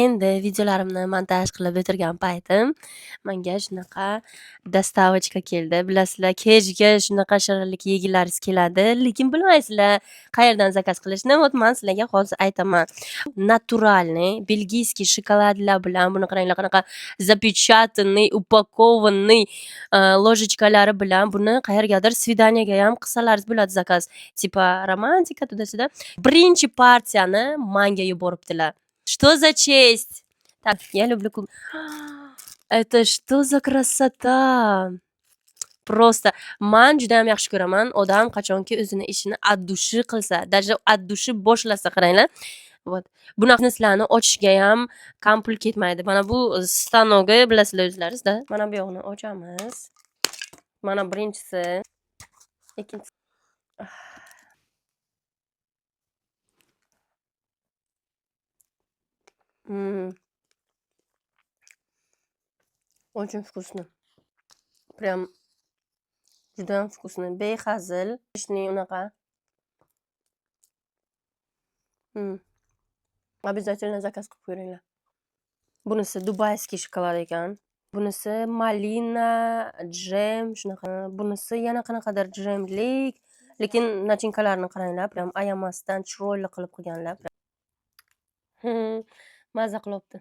Endi videolarimni montaj qilib o'tirgan paytim menga shunaqa dostavочка keldi. Bilasizlar, kechga shunaqa shirinlik yegularingiz keladi, lekin bilmaysizlar qayerdan zakaz qilishni. Вот men sizlarga hozir aytaman. Naturalniy belgiyskiy shokoladlar bilan buni qaranglar, qanaqa запечатанный, упакованный ложечкалari bilan buni qayergadir svidaniyaga ham qilsalaringiz bo'ladi zakaz. Tipa romantika tуда-сюда. Birinchi partiyani menga yuboribdilar. Что за честь? Так, я люблю Это что за красота? Просто men juda ham yaxshi ko'raman. Odam qachonki o'zini ishini от души qilsa, даже от души boshlasa, qaranglar. Вот. Bunaqa bizneslarni ochishga ham kam pul ketmaydi. Mana bu stanog'i bilasizlar o'zlaringiz-da. Mana bu yoqni ochamiz. Mana birinchisi, ikkinchisi. Очень вкусно. Прям juda ham вкусно. Behazil, ishni unaqa. Обязательно zakaz qilib ko'ringlar. Bunisi dubayskiy shokolad ekan. Bunisi malina, jem, shunaqa. Bunisi yana qanaqadir jemlik, lekin nachinkalarini qaranglar, prям ayamasdan chiroyli qilib qilganlar. Maza qilibdi.